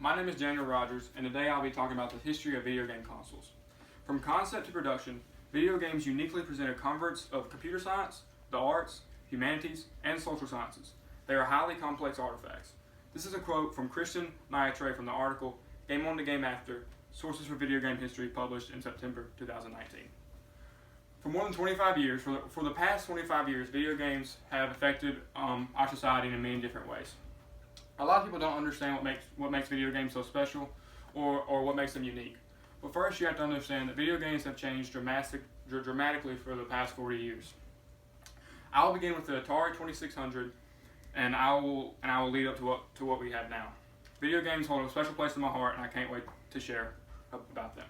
my name is Daniel Rogers, and today I'll be talking about the history of video game consoles. From concept to production, video games uniquely present a convergence of computer science, the arts, humanities, and social sciences. They are highly complex artifacts. This is a quote from Christian Niatre from the article Game On to Game After, Sources for Video Game History, published in September 2019. For more than 25 years, for the past 25 years, video games have affected our society in many different ways. A lot of people don't understand what makes video games so special or what makes them unique. But first, you have to understand that video games have changed dramatically for the past 40 years. I will begin with the Atari 2600, and I will lead up to what we have now. Video games hold a special place in my heart, and I can't wait to share about them.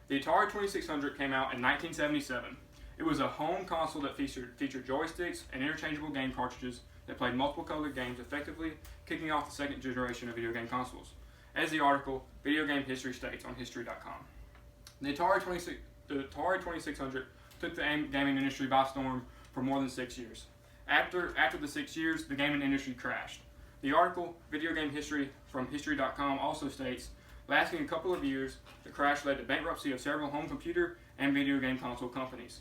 The Atari 2600 came out in 1977. It was a home console that featured joysticks and interchangeable game cartridges that played multiple colored games effectively, kicking off the second generation of video game consoles. As the article Video Game History states on History.com. The Atari 2600 took the gaming industry by storm for more than 6 years. After the 6 years, the gaming industry crashed. The article Video Game History from History.com also states, lasting a couple of years, the crash led to bankruptcy of several home computer and video game console companies.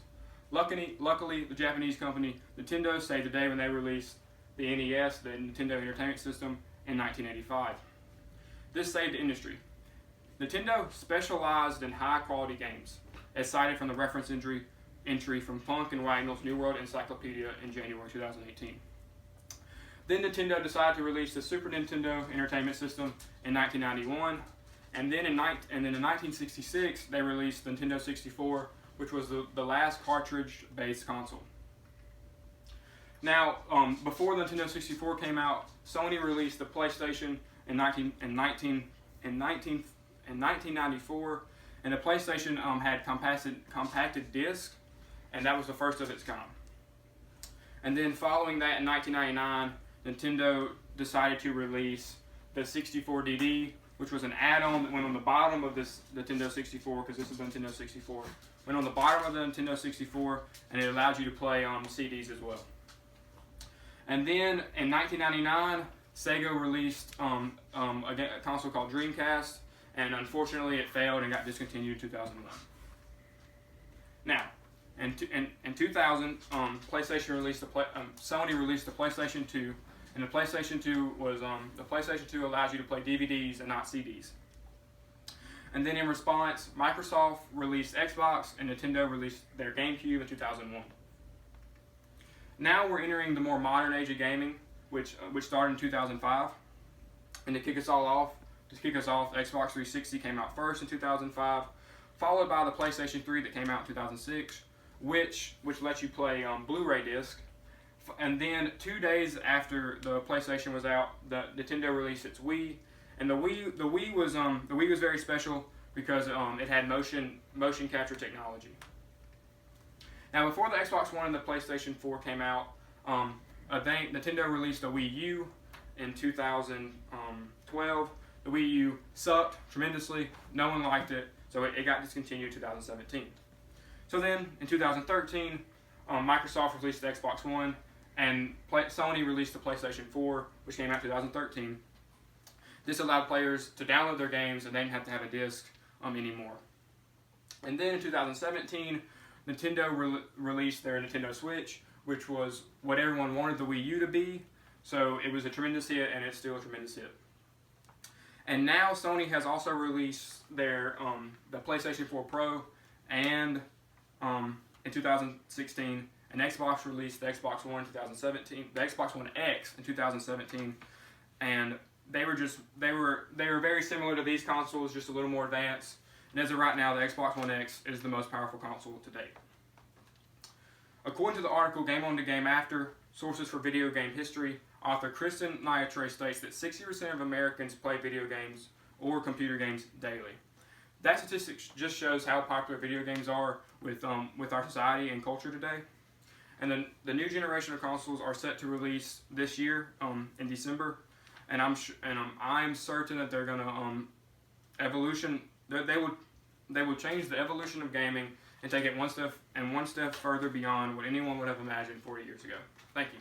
Luckily, the Japanese company Nintendo saved the day when they released the NES, the Nintendo Entertainment System, in 1985. This saved the industry. Nintendo specialized in high-quality games, as cited from the reference entry from Funk and Wagnall's New World Encyclopedia in January 2018. Then Nintendo decided to release the Super Nintendo Entertainment System in 1991, and then in 1966 they released the Nintendo 64, which was the last cartridge-based console. Now, before the Nintendo 64 came out, Sony released the PlayStation in 1994, and the PlayStation had compacted disc, and that was the first of its kind. And then following that, in 1999, Nintendo decided to release the 64DD, which was an add-on that went on the bottom of this Nintendo 64, because this is the Nintendo 64. Went on the bottom of the Nintendo 64, and it allowed you to play CDs as well. And then in 1999, Sega released a console called Dreamcast, and unfortunately it failed and got discontinued in 2001. Now, in 2000, PlayStation released Sony released the PlayStation 2, and the PlayStation 2 was the PlayStation 2 allows you to play DVDs and not CDs. And then in response, Microsoft released Xbox, and Nintendo released their GameCube in 2001. Now we're entering the more modern age of gaming, which started in 2005. And to kick us off, Xbox 360 came out first in 2005, followed by the PlayStation 3 that came out in 2006, which lets you play Blu-ray disc. And then 2 days after the PlayStation was out, the Nintendo released its Wii. And the Wii was very special because it had motion capture technology. Now, before the Xbox One and the PlayStation 4 came out, Nintendo released a Wii U in 2012. The Wii U sucked tremendously. No one liked it, so it got discontinued in 2017. So then, in 2013, Microsoft released the Xbox One, and Sony released the PlayStation 4, which came out in 2013. This allowed players to download their games, and they didn't have to have a disc anymore. And then in 2017, Nintendo released their Nintendo Switch, which was what everyone wanted the Wii U to be. So it was a tremendous hit, and it's still a tremendous hit. And now Sony has also released their the PlayStation 4 Pro, and in 2016, and Xbox released the Xbox One in 2017, the Xbox One X in 2017, and they were very similar to these consoles, just a little more advanced. And as of right now, the Xbox One X is the most powerful console to date. According to the article Game On to Game After, Sources for Video Game History, author Christian Niatre states that 60% of Americans play video games or computer games daily. That statistic just shows how popular video games are with our society and culture today. And then the new generation of consoles are set to release this year in December, and I'm certain that they're gonna they will change the evolution of gaming and take it one step further beyond what anyone would have imagined 40 years ago. Thank you.